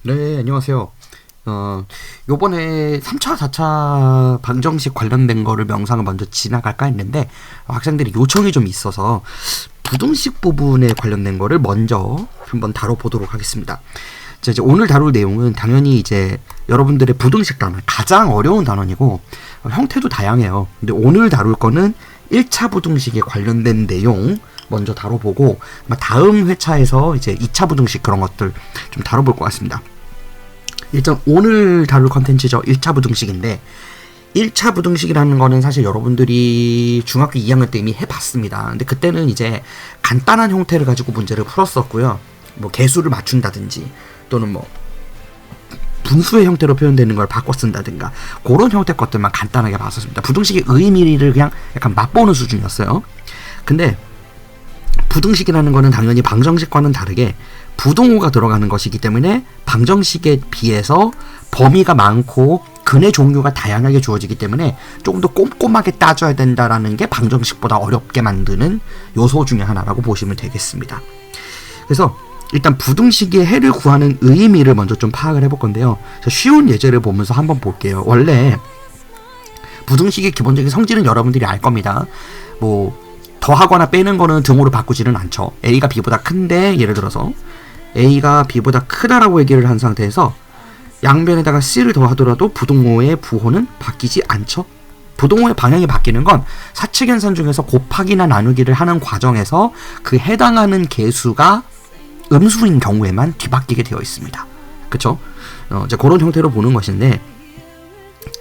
네, 안녕하세요. 요번에 3차, 4차 방정식 관련된 거를 영상을 먼저 지나갈까 했는데, 학생들이 요청이 좀 있어서 부등식 부분에 관련된 거를 먼저 한번 다뤄보도록 하겠습니다. 자, 이제 오늘 다룰 내용은 당연히 이제 여러분들의 부등식 단어, 가장 어려운 단원이고, 형태도 다양해요. 근데 오늘 다룰 거는 1차 부등식에 관련된 내용 먼저 다뤄보고, 다음 회차에서 이제 2차 부등식 그런 것들 좀 다뤄볼 것 같습니다. 일단 오늘 다룰 컨텐츠죠. 1차 부등식인데 1차 부등식이라는 거는 사실 여러분들이 중학교 2학년 때 이미 해봤습니다. 근데 그때는 이제 간단한 형태를 가지고 문제를 풀었었고요. 뭐 개수를 맞춘다든지 또는 뭐 분수의 형태로 표현되는 걸 바꿔 쓴다든가 그런 형태 것들만 간단하게 봤었습니다. 부등식의 의미를 그냥 약간 맛보는 수준이었어요. 근데 부등식이라는 거는 당연히 방정식과는 다르게 부동호가 들어가는 것이기 때문에 방정식에 비해서 범위가 많고 근의 종류가 다양하게 주어지기 때문에 조금 더 꼼꼼하게 따져야 된다라는 게 방정식보다 어렵게 만드는 요소 중에 하나라고 보시면 되겠습니다. 그래서 일단 부등식의 해를 구하는 의미를 먼저 좀 파악을 해볼 건데요. 쉬운 예제를 보면서 한번 볼게요. 원래 부등식의 기본적인 성질은 여러분들이 알 겁니다. 뭐 더하거나 빼는 거는 등호로 바꾸지는 않죠. A가 B보다 큰데 예를 들어서 A가 B보다 크다라고 얘기를 한 상태에서 양변에다가 C를 더하더라도 부등호의 부호는 바뀌지 않죠. 부등호의 방향이 바뀌는 건 사칙연산 중에서 곱하기나 나누기를 하는 과정에서 그 해당하는 개수가 음수인 경우에만 뒤바뀌게 되어 있습니다. 그쵸? 이제 그런 형태로 보는 것인데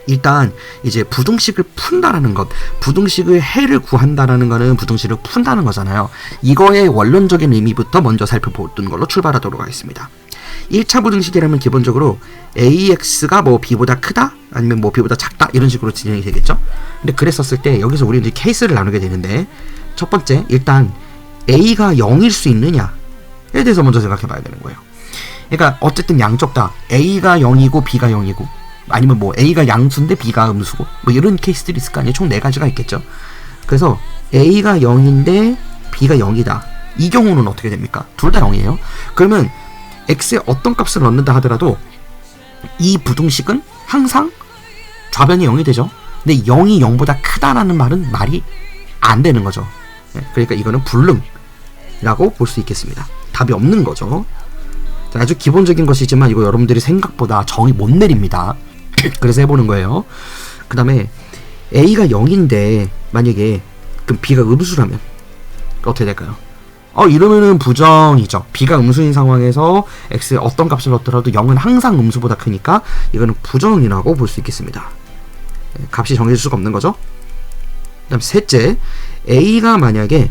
일단 이제 부등식을 푼다라는 것, 부등식의 해를 구한다라는 거는 부등식을 푼다는 거잖아요. 이거의 원론적인 의미부터 먼저 살펴보는 걸로 출발하도록 하겠습니다. 1차 부등식이라면 기본적으로 AX가 뭐 B보다 크다? 아니면 뭐 B보다 작다? 이런 식으로 진행이 되겠죠? 근데 그랬었을 때 여기서 우리는 이제 케이스를 나누게 되는데 첫 번째, 일단 A가 0일 수 있느냐에 대해서 먼저 생각해 봐야 되는 거예요. 그러니까 어쨌든 양쪽 다 A가 0이고 B가 0이고 아니면 뭐 A가 양수인데 B가 음수고 뭐 이런 케이스들이 있을 거 아니에요. 총 4가지가 있겠죠. 그래서 A가 0인데 B가 0이다. 이 경우는 어떻게 됩니까? 둘 다 0이에요. 그러면 X에 어떤 값을 넣는다 하더라도 이 부등식은 항상 좌변이 0이 되죠. 근데 0이 0보다 크다라는 말은 말이 안 되는 거죠. 그러니까 이거는 불능이라고 볼 수 있겠습니다. 답이 없는 거죠. 아주 기본적인 것이지만 이거 여러분들이 생각보다 정의 못 내립니다. 그래서 해보는 거예요. 그 다음에 A가 0인데 만약에 그럼 B가 음수라면 어떻게 될까요? 이러면은 부정이죠. B가 음수인 상황에서 X에 어떤 값을 넣더라도 0은 항상 음수보다 크니까 이거는 부정이라고 볼 수 있겠습니다. 값이 정해질 수가 없는 거죠. 그 다음 셋째, A가 만약에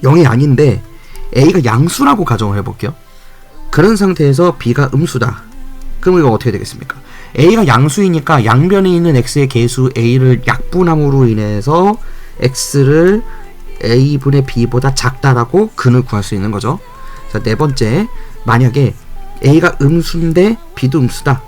0이 아닌데 A가 양수라고 가정을 해볼게요. 그런 상태에서 B가 음수다. 그럼 이거 어떻게 되겠습니까? A가 양수이니까 양변에 있는 X의 개수 A를 약분함으로 인해서 X를 A분의 B보다 작다라고 근을 구할 수 있는 거죠. 자, 네 번째, 만약에 A가 음수인데 B도 음수다.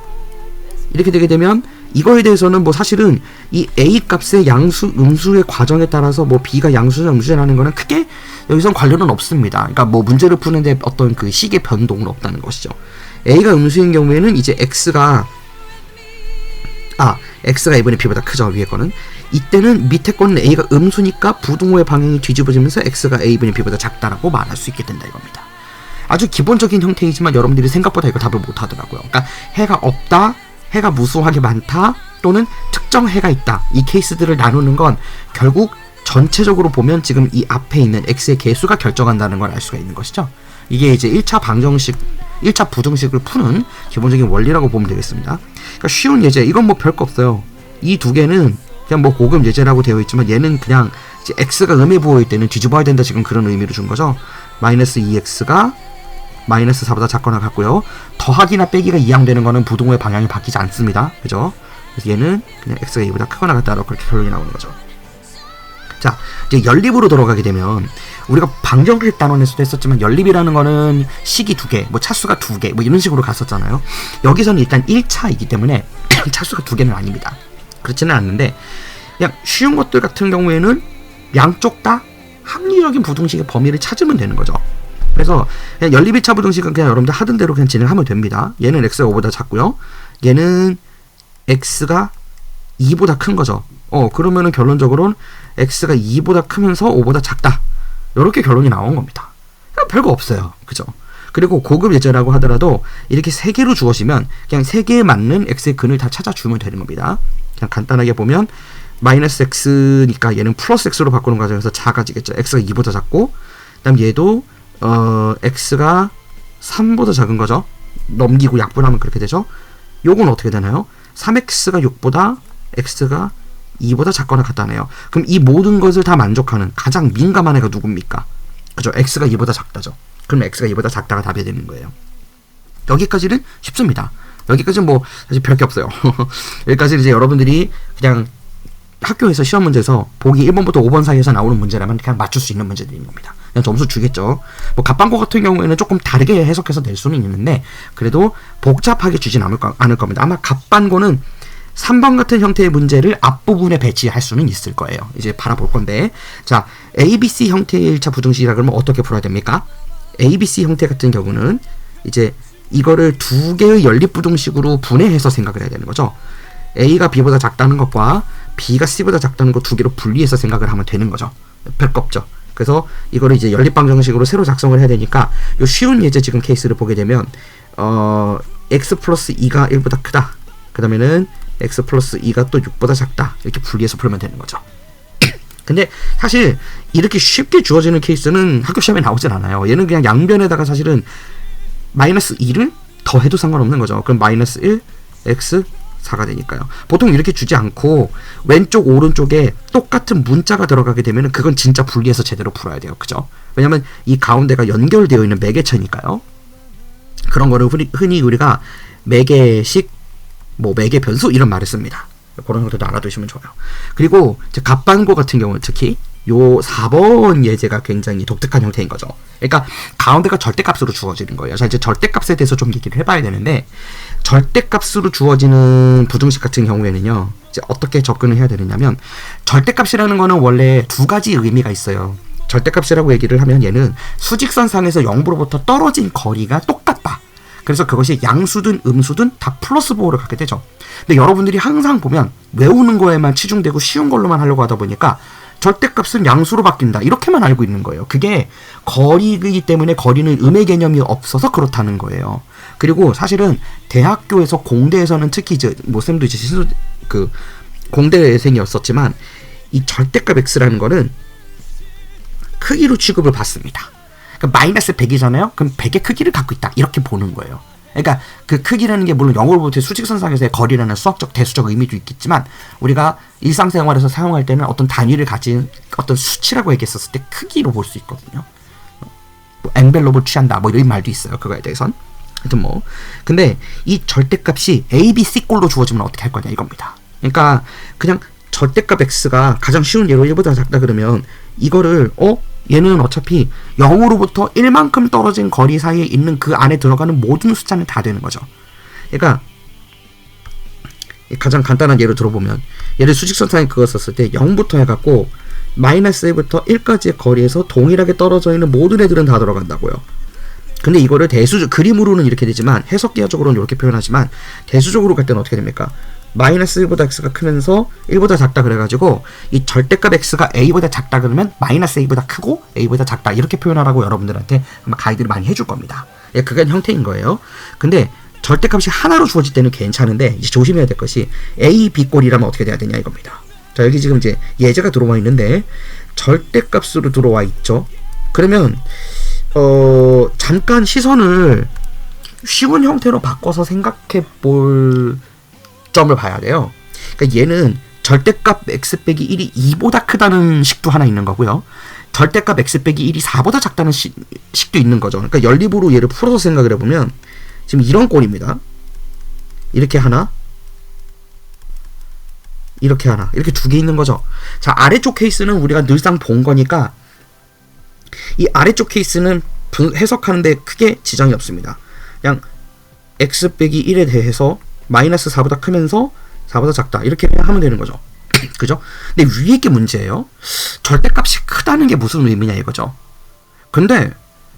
이렇게 되게 되면 이거에 대해서는 뭐 사실은 이 A 값의 양수, 음수의 과정에 따라서 뭐 B가 양수냐 음수냐라는 거는 크게 여기선 관련은 없습니다. 그러니까 뭐 문제를 푸는데 어떤 그 식의 변동은 없다는 것이죠. A가 음수인 경우에는 이제 X가 A분의 B보다 크죠. 위에 거는. 이때는 밑에 거는 A가 음수니까 부등호의 방향이 뒤집어지면서 X가 A분의 B보다 작다라고 말할 수 있게 된다 이겁니다. 아주 기본적인 형태이지만 여러분들이 생각보다 이거 답을 못 하더라고요. 그러니까 해가 없다, 해가 무수하게 많다, 또는 특정 해가 있다. 이 케이스들을 나누는 건 결국 전체적으로 보면 지금 이 앞에 있는 X의 개수가 결정한다는 걸 알 수가 있는 것이죠. 이게 이제 1차 방정식, 1차 부등식을 푸는 기본적인 원리라고 보면 되겠습니다. 그러니까 쉬운 예제, 이건 뭐 별거 없어요. 이 두 개는 그냥 뭐 고급 예제라고 되어 있지만 얘는 그냥 이제 X가 음의 부호일 때는 뒤집어야 된다 지금 그런 의미로 준 거죠. 마이너스 2X가 마이너스 4보다 작거나 같고요. 더하기나 빼기가 이항되는 거는 부등호의 방향이 바뀌지 않습니다. 그죠? 그래서 얘는 그냥 X가 2보다 크거나 같다라고 그렇게 결론이 나오는 거죠. 자, 이제 연립으로 들어가게 되면 우리가 방정식 단원에서도 했었지만 연립이라는 거는 식이 2개, 뭐 차수가 2개, 뭐 이런 식으로 갔었잖아요. 여기서는 일단 1차이기 때문에 차수가 2개는 아닙니다. 그렇지는 않는데 그냥 쉬운 것들 같은 경우에는 양쪽 다 합리적인 부등식의 범위를 찾으면 되는 거죠. 그래서 그냥 연립 2차 부등식은 그냥 여러분들 하던 대로 그냥 진행하면 됩니다. 얘는 x가 5보다 작고요. 얘는 x가 2보다 큰 거죠. 그러면은 결론적으로는 x가 2보다 크면서 5보다 작다. 이렇게 결론이 나온 겁니다. 별거 없어요. 그죠? 그리고 고급 예제라고 하더라도 이렇게 3개로 주어지면 그냥 3개에 맞는 x의 근을 다 찾아주면 되는 겁니다. 그냥 간단하게 보면 마이너스 x니까 얘는 플러스 x로 바꾸는 과정에서 작아지겠죠. x가 2보다 작고, 그 다음 얘도 x가 3보다 작은 거죠. 넘기고 약분하면 그렇게 되죠. 요건 어떻게 되나요? 3x가 6보다 x가 2보다 작거나 같다네요. 그럼 이 모든 것을 다 만족하는 가장 민감한 애가 누굽니까? 그죠? x가 2보다 작다죠. 그럼 x가 2보다 작다가 답이 되는 거예요. 여기까지는 쉽습니다. 여기까지는 뭐 사실 별게 없어요. 여기까지는 이제 여러분들이 그냥 학교에서 시험 문제에서 보기 1번부터 5번 사이에서 나오는 문제라면 그냥 맞출 수 있는 문제들인 겁니다. 그냥 점수 주겠죠. 뭐 갑방고 같은 경우에는 조금 다르게 해석해서 낼 수는 있는데 그래도 복잡하게 주진 않을 겁니다. 아마 갑방고는 3번 같은 형태의 문제를 앞부분에 배치할 수는 있을 거예요. 이제 바라볼 건데, 자, ABC 형태의 1차 부등식이라 그러면 어떻게 풀어야 됩니까? ABC 형태 같은 경우는 이제 이거를 두 개의 연립부등식으로 분해해서 생각을 해야 되는 거죠. A가 B보다 작다는 것과 B가 C보다 작다는 것 두 개로 분리해서 생각을 하면 되는 거죠. 별거 없죠. 그래서 이거를 이제 연립방정식으로 새로 작성을 해야 되니까 요 쉬운 예제 지금 케이스를 보게 되면 x 플러스 2가 1보다 크다. 그 다음에는 x 플러스 2가 또 6보다 작다. 이렇게 분리해서 풀면 되는 거죠. 근데 사실 이렇게 쉽게 주어지는 케이스는 학교 시험에 나오진 않아요. 얘는 그냥 양변에다가 사실은 마이너스 2를 더해도 상관없는 거죠. 그럼 마이너스 1, x, 4가 되니까요. 보통 이렇게 주지 않고 왼쪽 오른쪽에 똑같은 문자가 들어가게 되면 그건 진짜 분리해서 제대로 풀어야 돼요. 그죠? 왜냐면 이 가운데가 연결되어 있는 매개체니까요. 그런 거를 흔히 우리가 매개식, 뭐 매개 변수 이런 말을 씁니다. 그런 것도 알아두시면 좋아요. 그리고 이제 갑반고 같은 경우는 특히 요 4번 예제가 굉장히 독특한 형태인 거죠. 그러니까 가운데가 절대값으로 주어지는 거예요. 자, 이제 절대값에 대해서 좀 얘기를 해봐야 되는데, 절대값으로 주어지는 부등식 같은 경우에는요, 이제 어떻게 접근을 해야 되느냐면, 절대값이라는 거는 원래 두 가지 의미가 있어요. 절대값이라고 얘기를 하면 얘는 수직선상에서 0으로부터 떨어진 거리가 똑같다. 그래서 그것이 양수든 음수든 다 플러스 부호를 갖게 되죠. 근데 여러분들이 항상 보면 외우는 거에만 치중되고 쉬운 걸로만 하려고 하다 보니까 절대값은 양수로 바뀐다 이렇게만 알고 있는 거예요. 그게 거리이기 때문에 거리는 음의 개념이 없어서 그렇다는 거예요. 그리고 사실은 대학교에서 공대에서는 특히 이제 뭐 쌤도 이제 그 공대생이었었지만 이 절대값 x라는 거는 크기로 취급을 받습니다. 그러니까 마이너스 100이잖아요. 그럼 100의 크기를 갖고 있다 이렇게 보는 거예요. 그러니까 그 크기라는 게 물론 0으로부터 수직선상에서의 거리라는 수학적 대수적 의미도 있겠지만 우리가 일상생활에서 사용할 때는 어떤 단위를 가진 어떤 수치라고 얘기했었을 때 크기로 볼 수 있거든요. 뭐 엔벨롭을 취한다 뭐 이런 말도 있어요. 그거에 대해선. 하여튼 뭐 근데 이 절대값이 A, B, C 꼴로 주어지면 어떻게 할 거냐 이겁니다. 그러니까 그냥 절대값 x가 가장 쉬운 예로 1보다 작다 그러면 이거를 얘는 어차피 0으로부터 1만큼 떨어진 거리 사이에 있는 그 안에 들어가는 모든 숫자는 다 되는 거죠. 그러니까 가장 간단한 예로 들어보면 얘를 수직선상에 그었었을 때 0부터 해갖고 마이너스 1부터 1까지의 거리에서 동일하게 떨어져 있는 모든 애들은 다 들어간다고요. 근데 이거를 그림으로는 이렇게 되지만 해석기하적으로는 이렇게 표현하지만 대수적으로 갈 때는 어떻게 됩니까? 마이너스 1보다 x가 크면서 1보다 작다 그래가지고 이 절대값 x가 a보다 작다 그러면 마이너스 a보다 크고 a보다 작다 이렇게 표현하라고 여러분들한테 아마 가이드를 많이 해줄 겁니다. 예, 그게 형태인 거예요. 근데 절대값이 하나로 주어질 때는 괜찮은데 이제 조심해야 될 것이 a, b 꼴이라면 어떻게 돼야 되냐 이겁니다. 자, 여기 지금 이제 예제가 들어와 있는데 절대값으로 들어와 있죠. 그러면 잠깐 시선을 쉬운 형태로 바꿔서 생각해 볼 점을 봐야 돼요. 그러니까 얘는 절대값 x 빼기 1이 2보다 크다는 식도 하나 있는 거고요. 절대값 x 빼기 1이 4보다 작다는 식도 있는 거죠. 그러니까 연립으로 얘를 풀어서 생각을 해보면 지금 이런 꼴입니다. 이렇게 하나, 이렇게 하나, 이렇게 두 개 있는 거죠. 자, 아래쪽 케이스는 우리가 늘상 본 거니까 이 아래쪽 케이스는 해석하는데 크게 지장이 없습니다. 그냥 x 빼기 1에 대해서 마이너스 4보다 크면서 4보다 작다 이렇게 하면 되는 거죠. 그죠? 근데 위에 게 문제예요. 절대값이 크다는 게 무슨 의미냐 이거죠. 근데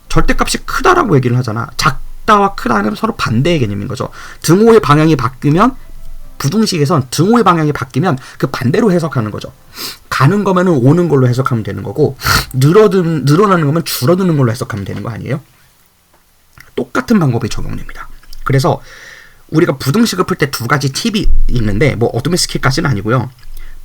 절대값이 크다라고 얘기를 하잖아. 작다와 크다는 서로 반대의 개념인 거죠. 등호의 방향이 바뀌면 부등식에선 등호의 방향이 바뀌면 그 반대로 해석하는 거죠. 가는 거면은 오는 걸로 해석하면 되는 거고, 늘어나는 거면 줄어드는 걸로 해석하면 되는 거 아니에요? 똑같은 방법이 적용됩니다. 그래서 우리가 부등식을 풀 때 두 가지 팁이 있는데, 뭐 어둠의 스킬까지는 아니고요.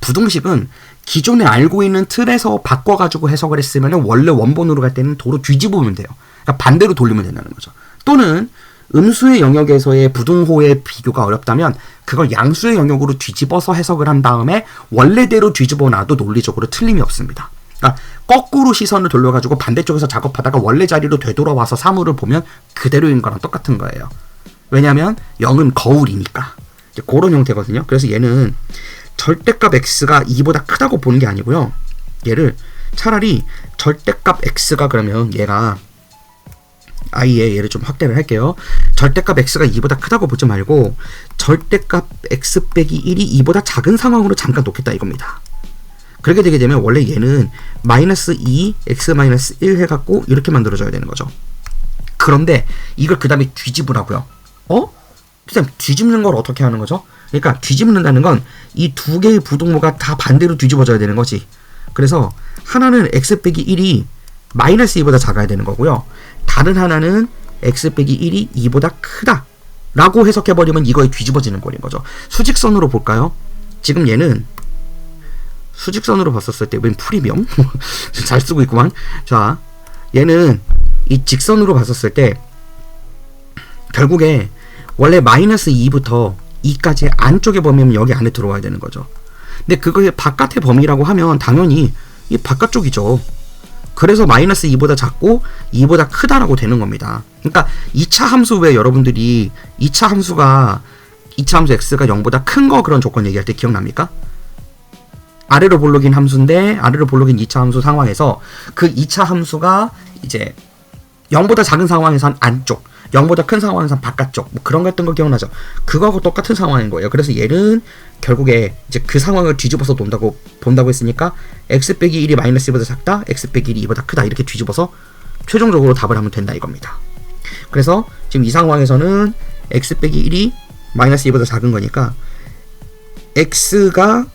부등식은 기존에 알고 있는 틀에서 바꿔가지고 해석을 했으면 원래 원본으로 갈 때는 도로 뒤집으면 돼요. 그러니까 반대로 돌리면 된다는 거죠. 또는 음수의 영역에서의 부등호의 비교가 어렵다면 그걸 양수의 영역으로 뒤집어서 해석을 한 다음에 원래대로 뒤집어 놔도 논리적으로 틀림이 없습니다. 그러니까 거꾸로 시선을 돌려가지고 반대쪽에서 작업하다가 원래 자리로 되돌아와서 사물을 보면 그대로인 거랑 똑같은 거예요. 왜냐하면 0은 거울이니까. 이제 그런 형태거든요. 그래서 얘는 절대값 x가 2보다 크다고 보는 게 아니고요. 얘를 차라리 절대값 x가 그러면 얘가 i의 얘를 좀 확대를 할게요. 절대값 x가 2보다 크다고 보지 말고 절대값 x 빼기 1이 2보다 작은 상황으로 잠깐 놓겠다 이겁니다. 그렇게 되게 되면 원래 얘는 마이너스 2 x 마이너스 1 해갖고 이렇게 만들어져야 되는 거죠. 그런데 이걸 그 다음에 뒤집으라고요. 그냥 뒤집는 걸 어떻게 하는 거죠? 그러니까 뒤집는다는 건 이 두 개의 부등호가 다 반대로 뒤집어져야 되는 거지. 그래서 하나는 x 빼기 1이 마이너스 2보다 작아야 되는 거고요. 다른 하나는 x 빼기 1이 2보다 크다 라고 해석해버리면 이거에 뒤집어지는 꼴인 거죠. 수직선으로 볼까요? 지금 얘는 수직선으로 봤었을 때 웬 프리미엄? 잘 쓰고 있구만. 자, 얘는 이 직선으로 봤었을 때 결국에 원래 마이너스 2부터 2까지 안쪽의 범위면 여기 안에 들어와야 되는 거죠. 근데 그거의 바깥의 범위라고 하면 당연히 이 바깥쪽이죠. 그래서 마이너스 2보다 작고 2보다 크다라고 되는 겁니다. 그러니까 2차 함수 왜 여러분들이 2차 함수 x가 0보다 큰 거 그런 조건 얘기할 때 기억납니까? 아래로 볼록인 함수인데 아래로 볼록인 2차 함수 상황에서 그 2차 함수가 이제 0보다 작은 상황에선 안쪽, 0보다 큰 상황에선 바깥쪽, 뭐 그런 거 했던 거 기억나죠? 그거하고 똑같은 상황인 거예요. 그래서 얘는 결국에 이제 그 상황을 뒤집어서 본다고 했으니까 x 빼기 1이 마이너스 1보다 작다, x 빼기 1이 2보다 크다 이렇게 뒤집어서 최종적으로 답을 하면 된다 이겁니다. 그래서 지금 이 상황에서는 x 빼기 1이 마이너스 2보다 작은 거니까 x가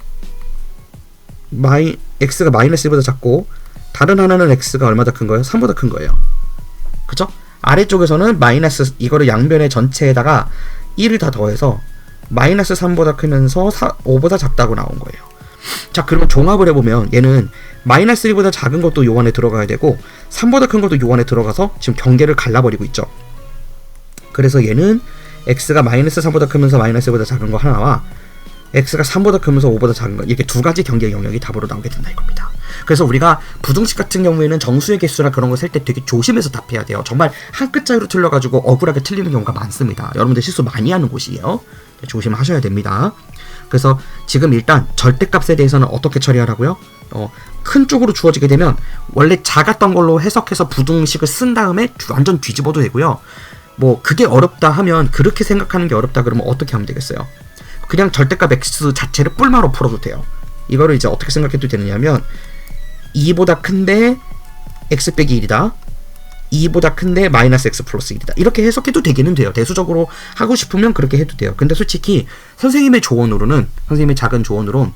마이너스 1보다 작고 다른 하나는 x가 얼마나 큰 거예요? 3보다 큰 거예요. 그쵸? 아래쪽에서는 마이너스 이거를 양변의 전체에다가 1을 다 더해서 마이너스 3보다 크면서 5보다 작다고 나온 거예요. 자, 그러면 종합을 해보면 얘는 마이너스 1보다 작은 것도 요 안에 들어가야 되고 3보다 큰 것도 요 안에 들어가서 지금 경계를 갈라버리고 있죠. 그래서 얘는 x가 마이너스 3보다 크면서 마이너스 1보다 작은 거 하나와 x가 3보다 크면서 5보다 작은 거 이렇게 두 가지 경계 영역이 답으로 나오게 된다 이겁니다. 그래서 우리가 부등식 같은 경우에는 정수의 개수나 그런 거 셀 때 되게 조심해서 답해야 돼요. 정말 한 끗 차이로 틀려가지고 억울하게 틀리는 경우가 많습니다. 여러분들 실수 많이 하는 곳이에요. 조심하셔야 됩니다. 그래서 지금 일단 절대값에 대해서는 어떻게 처리하라고요? 큰 쪽으로 주어지게 되면 원래 작았던 걸로 해석해서 부등식을 쓴 다음에 완전 뒤집어도 되고요. 뭐 그게 어렵다 하면 그렇게 생각하는 게 어렵다 그러면 어떻게 하면 되겠어요? 그냥 절대값 x 자체를 뿔마로 풀어도 돼요. 이거를 이제 어떻게 생각해도 되느냐면 2보다 큰데 x 빼기 1이다. 2보다 큰데 마이너스 x 플러스 1이다. 이렇게 해석해도 되기는 돼요. 대수적으로 하고 싶으면 그렇게 해도 돼요. 근데 솔직히 선생님의 작은 조언으로는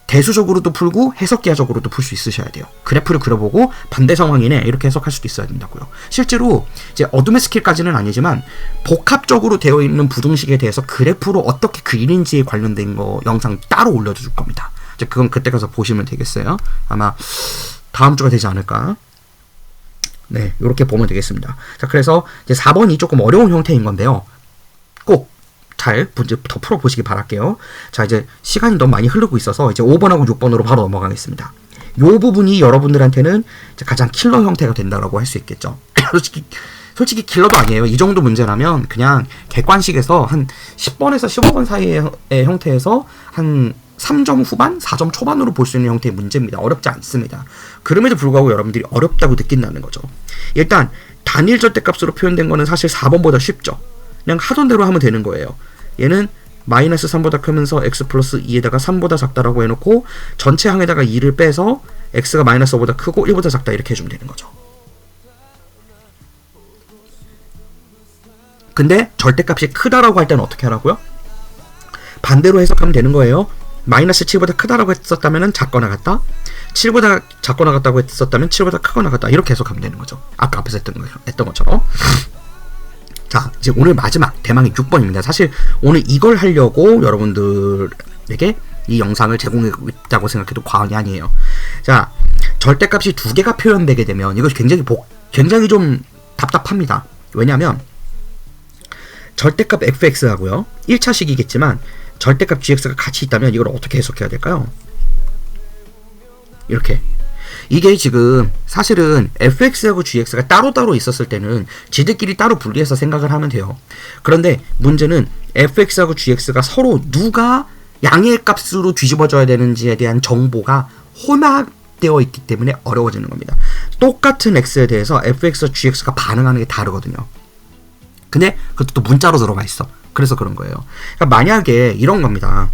대수적으로도 풀고 해석기하적으로도 풀 수 있으셔야 돼요. 그래프를 그려보고 반대 상황이네 이렇게 해석할 수도 있어야 된다고요. 실제로 이제 어둠의 스킬까지는 아니지만 복합적으로 되어 있는 부등식에 대해서 그래프로 어떻게 그리는지에 관련된 거 영상 따로 올려줄 겁니다. 이제 그건 그때 가서 보시면 되겠어요. 아마 다음 주가 되지 않을까. 네, 이렇게 보면 되겠습니다. 자, 그래서 이제 4번이 조금 어려운 형태인 건데요. 꼭 잘 더 풀어보시기 바랄게요. 자, 이제 시간이 너무 많이 흐르고 있어서 이제 5번하고 6번으로 바로 넘어가겠습니다. 이 부분이 여러분들한테는 이제 가장 킬러 형태가 된다고 할 수 있겠죠. 솔직히 킬러도 아니에요. 이 정도 문제라면 그냥 객관식에서 한 10번에서 15번 사이의 형태에서 한 3점 후반, 4점 초반으로 볼 수 있는 형태의 문제입니다. 어렵지 않습니다. 그럼에도 불구하고 여러분들이 어렵다고 느낀다는 거죠. 일단 단일 절대값으로 표현된 거는 사실 4번보다 쉽죠. 그냥 하던 대로 하면 되는 거예요. 얘는 마이너스 3보다 크면서 x 플러스 2에다가 3보다 작다라고 해놓고 전체 항에다가 2를 빼서 x가 마이너스 5보다 크고 1보다 작다 이렇게 해주면 되는 거죠. 근데 절대값이 크다라고 할 때는 어떻게 하라고요? 반대로 해석하면 되는 거예요. 마이너스 7보다 크다라고 했었다면 작거나 같다, 7보다 작거나 같다고 했었다면 7보다 크거나 같다, 이렇게 해석하면 되는 거죠. 아까 앞에서 했던 것처럼. 자, 이제 오늘 마지막 대망의 6번입니다. 사실 오늘 이걸 하려고 여러분들에게 이 영상을 제공했다고 생각해도 과언이 아니에요. 자, 절대값이 두 개가 표현되게 되면 이거 굉장히 좀 답답합니다. 왜냐하면 절대값 fx하고요, 1차식이겠지만 절대값 gx가 같이 있다면 이걸 어떻게 해석해야 될까요? 이렇게. 이게 지금 사실은 fx하고 gx가 따로따로 있었을 때는 지들끼리 따로 분리해서 생각을 하면 돼요. 그런데 문제는 fx하고 gx가 서로 누가 양의 값으로 뒤집어져야 되는지에 대한 정보가 혼합되어 있기 때문에 어려워지는 겁니다. 똑같은 x에 대해서 fx와 gx가 반응하는 게 다르거든요. 근데 그것도 또 문자로 들어가 있어. 그래서 그런 거예요. 그러니까 만약에 이런 겁니다.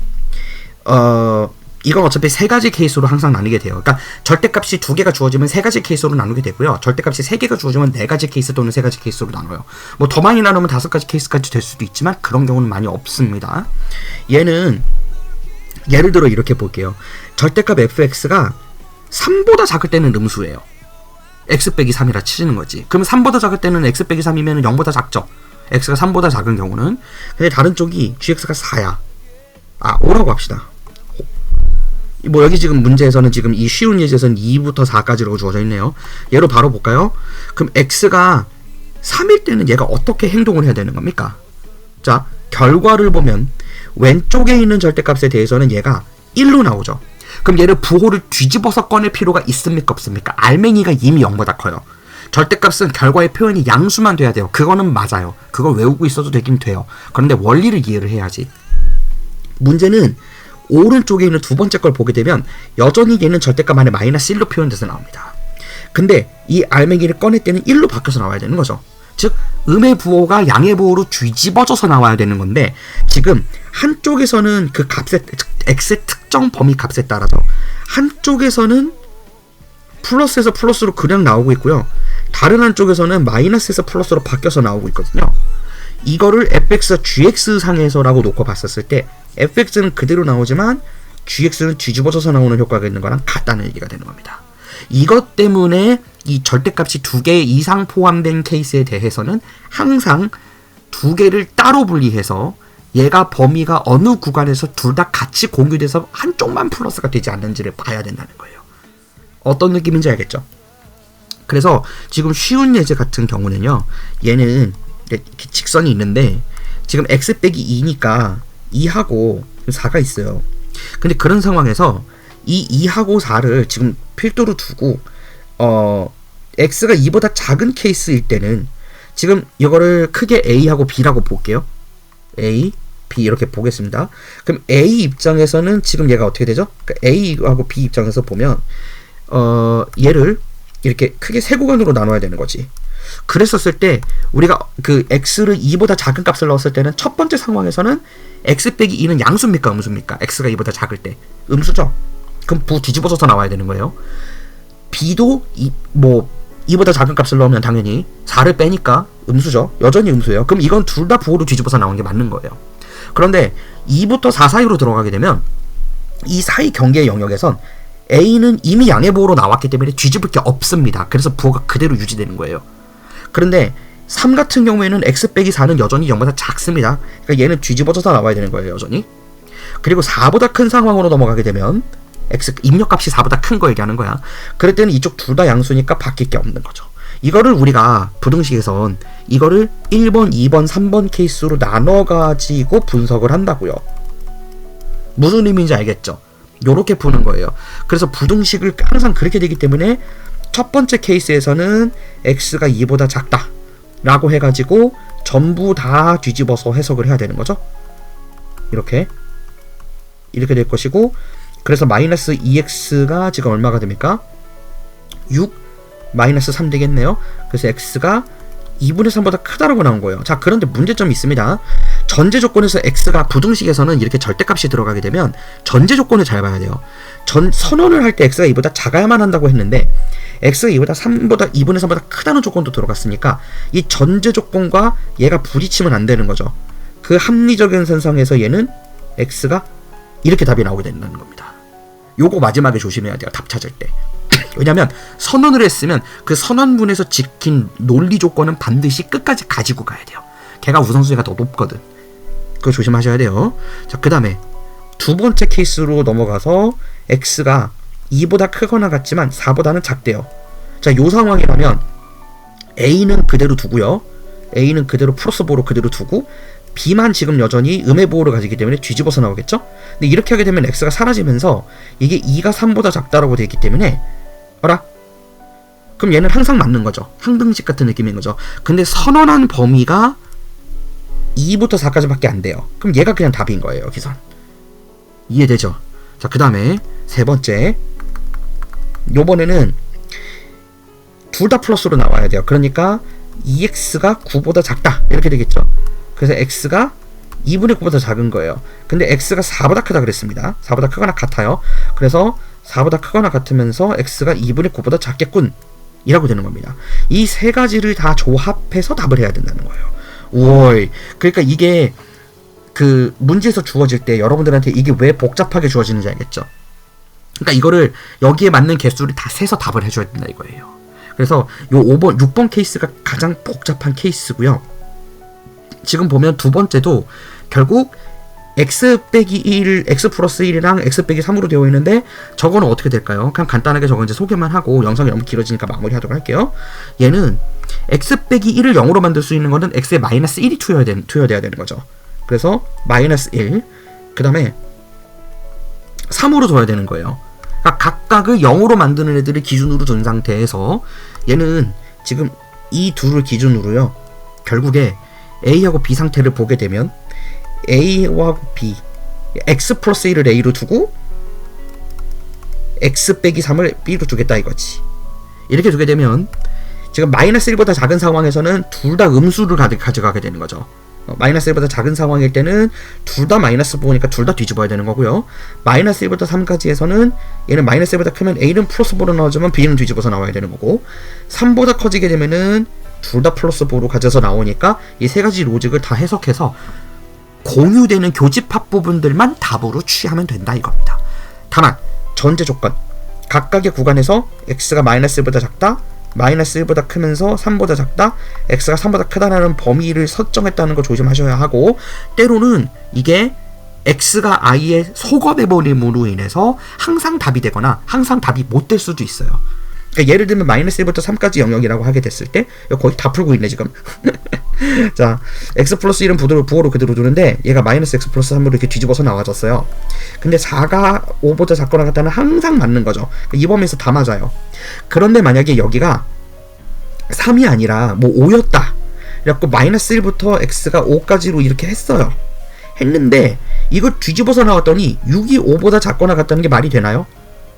이건 어차피 세 가지 케이스로 항상 나누게 돼요. 그러니까 절대값이 두 개가 주어지면 세 가지 케이스로 나누게 되고요. 절대값이 세 개가 주어지면 네 가지 케이스 또는 세 가지 케이스로 나눠요. 뭐 더 많이 나누면 다섯 가지 케이스까지 될 수도 있지만 그런 경우는 많이 없습니다. 얘는 예를 들어 이렇게 볼게요. 절대값 fx가 3보다 작을 때는 음수예요. x 빼기 3이라 치는 거지. 그러면 3보다 작을 때는 x 빼기 3이면 0보다 작죠. x가 3보다 작은 경우는. 근데 다른 쪽이 gx가 4야. 5라고 합시다. 뭐 여기 지금 문제에서는 지금 이 쉬운 예제에서는 2부터 4까지라고 주어져 있네요. 얘로 바로 볼까요? 그럼 x가 3일 때는 얘가 어떻게 행동을 해야 되는 겁니까? 자, 결과를 보면 왼쪽에 있는 절대값에 대해서는 얘가 1로 나오죠. 그럼 얘를 부호를 뒤집어서 꺼낼 필요가 있습니까 없습니까? 알맹이가 이미 0보다 커요. 절대값은 결과의 표현이 양수만 돼야 돼요. 그거는 맞아요. 그걸 외우고 있어도 되긴 돼요. 그런데 원리를 이해를 해야지. 문제는 오른쪽에 있는 두 번째 걸 보게 되면 여전히 얘는 절대값 안에 마이너스 1로 표현돼서 나옵니다. 근데 이 알맹이를 꺼낼 때는 1로 바뀌어서 나와야 되는 거죠. 즉 음의 부호가 양의 부호로 뒤집어져서 나와야 되는 건데 지금 한쪽에서는 그 값의 x의 특정 범위 값에 따라서 한쪽에서는 플러스에서 플러스로 그냥 나오고 있고요. 다른 한쪽에서는 마이너스에서 플러스로 바뀌어서 나오고 있거든요. 이거를 fx와 gx 상에서라고 놓고 봤었을 때 fx는 그대로 나오지만 gx는 뒤집어져서 나오는 효과가 있는 거랑 같다는 얘기가 되는 겁니다. 이것 때문에 이 절대값이 두 개 이상 포함된 케이스에 대해서는 항상 두 개를 따로 분리해서 얘가 범위가 어느 구간에서 둘 다 같이 공유돼서 한쪽만 플러스가 되지 않는지를 봐야 된다는 거예요. 어떤 느낌인지 알겠죠? 그래서 지금 쉬운 예제 같은 경우는요, 얘는 이렇게 직선이 있는데 지금 x 빼기 2니까 2하고 4가 있어요. 근데 그런 상황에서 이 2하고 4를 지금 필두로 두고 x가 2보다 작은 케이스일 때는 지금 이거를 크게 a하고 b라고 볼게요. a, b 이렇게 보겠습니다. 그럼 a 입장에서는 지금 얘가 어떻게 되죠? 그러니까 a하고 b 입장에서 보면 얘를 이렇게 크게 세 구간으로 나눠야 되는 거지. 그랬었을 때 우리가 그 x를 2보다 작은 값을 넣었을 때는 첫 번째 상황에서는 x 빼기 2는 양수입니까 음수입니까? x가 2보다 작을 때 음수죠. 그럼 부 뒤집어져서 나와야 되는 거예요. b도 2보다 작은 값을 넣으면 당연히 4를 빼니까 음수죠. 여전히 음수예요. 그럼 이건 둘 다 부호로 뒤집어서 나오는 게 맞는 거예요. 그런데 2부터 4 사이로 들어가게 되면 이 사이 경계의 영역에선 a는 이미 양의 부호로 나왔기 때문에 뒤집을 게 없습니다. 그래서 부호가 그대로 유지되는 거예요. 그런데 3 같은 경우에는 x 빼기 4는 여전히 0보다 작습니다. 그러니까 얘는 뒤집어져서 나와야 되는 거예요. 여전히. 그리고 4보다 큰 상황으로 넘어가게 되면 x 입력값이 4보다 큰 거 얘기하는 거야. 그럴 때는 이쪽 둘 다 양수니까 바뀔 게 없는 거죠. 이거를 우리가 부등식에선 이거를 1번, 2번, 3번 케이스로 나눠가지고 분석을 한다고요. 무슨 의미인지 알겠죠? 요렇게 푸는 거예요. 그래서 부등식을 항상 그렇게 되기 때문에 첫 번째 케이스에서는 x가 2보다 작다 라고 해가지고 전부 다 뒤집어서 해석을 해야 되는 거죠. 이렇게 될 것이고, 그래서 마이너스 2x가 지금 얼마가 됩니까? 6 마이너스 3 되겠네요. 그래서 x가 2분의 3보다 크다라고 나온 거예요. 자, 그런데 문제점이 있습니다. 전제 조건에서 x가 부등식에서는 이렇게 절대값이 들어가게 되면 전제 조건을 잘 봐야 돼요. 선언을 할 때 x가 2보다 작아야만 한다고 했는데 x가 2분의 3보다 크다는 조건도 들어갔으니까 이 전제 조건과 얘가 부딪히면 안 되는 거죠. 그 합리적인 선상에서 얘는 x가 이렇게 답이 나오게 된다는 겁니다. 요거 마지막에 조심해야 돼요. 답 찾을 때. 왜냐면 선언을 했으면 그 선언문에서 지킨 논리 조건은 반드시 끝까지 가지고 가야 돼요. 걔가 우선순위가 더 높거든. 그거 조심하셔야 돼요. 자, 그 다음에 두 번째 케이스로 넘어가서 x가 2보다 크거나 같지만 4보다는 작대요. 자, 요 상황이라면 a는 그대로 두고요. a는 그대로 플러스 보호로 그대로 두고 b만 지금 여전히 음의 보호를 가지기 때문에 뒤집어서 나오겠죠? 근데 이렇게 하게 되면 x가 사라지면서 이게 2가 3보다 작다라고 되어 있기 때문에 어라? 그럼 얘는 항상 맞는 거죠. 항등식 같은 느낌인 거죠. 근데 선언한 범위가 2부터 4까지밖에 안 돼요. 그럼 얘가 그냥 답인 거예요. 여기선. 이해되죠? 자, 그 다음에 세 번째. 요번에는 둘 다 플러스로 나와야 돼요. 그러니까 2x가 9보다 작다. 이렇게 되겠죠. 그래서 x가 2분의 9보다 작은 거예요. 근데 x가 4보다 크다 그랬습니다. 4보다 크거나 같아요. 그래서 4보다 크거나 같으면서 x가 2분의 9보다 작겠군 이라고 되는 겁니다. 이 세 가지를 다 조합해서 답을 해야 된다는 거예요. 우월. 그러니까 이게 그 문제에서 주어질 때 여러분들한테 이게 왜 복잡하게 주어지는지 알겠죠? 그러니까 이거를 여기에 맞는 개수를 다 세서 답을 해줘야 된다 이거예요. 그래서 요 6번 케이스가 가장 복잡한 케이스고요. 지금 보면 두 번째도 결국 x 빼기 1, x 플러스 1이랑 x 빼기 3으로 되어 있는데 저거는 어떻게 될까요? 그냥 간단하게 저거 이제 소개만 하고 영상이 너무 길어지니까 마무리하도록 할게요. 얘는 x 빼기 1을 0으로 만들 수 있는 거는 x에 마이너스 1이 투여돼야 되는 거죠. 그래서 마이너스 1, 그 다음에 3으로 둬야 되는 거예요. 그러니까 각각을 0으로 만드는 애들을 기준으로 둔 상태에서 얘는 지금 이 둘을 기준으로요. 결국에 A하고 B 상태를 보게 되면 A하고 B, X 플러스 1을 A로 두고 X 빼기 3을 B로 두겠다 이거지. 이렇게 두게 되면 지금 마이너스 1보다 작은 상황에서는 둘 다 음수를 가져가게 되는 거죠. 마이너스 1보다 작은 상황일 때는 둘 다 마이너스 보니까 둘 다 뒤집어야 되는 거고요. 마이너스 1보다 3까지에서는 얘는 마이너스 1보다 크면 A는 플러스 보로 나오지만 B는 뒤집어서 나와야 되는 거고 3보다 커지게 되면은 둘 다 플러스 보로 가져서 나오니까 이 세 가지 로직을 다 해석해서 공유되는 교집합 부분들만 답으로 취하면 된다 이겁니다. 다만 전제 조건 각각의 구간에서 x가 마이너스 1보다 작다, 마이너스 1보다 크면서 3보다 작다, x가 3보다 크다라는 범위를 설정했다는 거 조심하셔야 하고 때로는 이게 x가 i에 속어내버림으로 인해서 항상 답이 되거나 항상 답이 못 될 수도 있어요. 그러니까 예를 들면 마이너스 1부터 3까지 영역이라고 하게 됐을 때 거의 다 풀고 있네 지금. 자, x 플러스 1은 부호로 그대로 두는데 얘가 마이너스 x 플러스 3으로 이렇게 뒤집어서 나와졌어요. 근데 4가 5보다 작거나 같다는 항상 맞는 거죠. 이 범위에서 다 맞아요. 그런데 만약에 여기가 3이 아니라 뭐 5였다. 그래갖고 마이너스 1부터 x가 5까지로 이렇게 했어요. 했는데 이거 뒤집어서 나왔더니 6이 5보다 작거나 같다는 게 말이 되나요?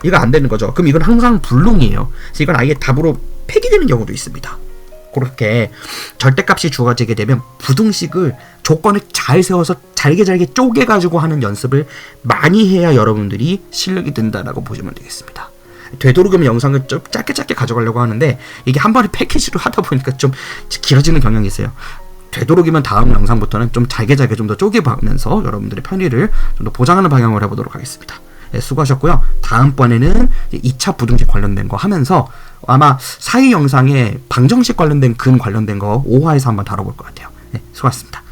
이거 안 되는 거죠. 그럼 이건 항상 불능이에요. 그래서 이건 아예 답으로 폐기되는 경우도 있습니다. 그렇게 절대값이 주어지게 되면 부등식을 조건을 잘 세워서 잘게 쪼개가지고 하는 연습을 많이 해야 여러분들이 실력이 된다라고 보시면 되겠습니다. 되도록이면 영상을 좀 짧게 가져가려고 하는데 이게 한 번에 패키지로 하다 보니까 좀 길어지는 경향이 있어요. 되도록이면 다음 영상부터는 좀 잘게 좀 더 쪼개가면서 여러분들의 편의를 좀 더 보장하는 방향으로 해보도록 하겠습니다. 네, 수고하셨고요. 다음번에는 2차 부등식 관련된 거 하면서 아마 사이 영상에 방정식 관련된 근 관련된 거 5화에서 한번 다뤄볼 것 같아요. 네, 수고하셨습니다.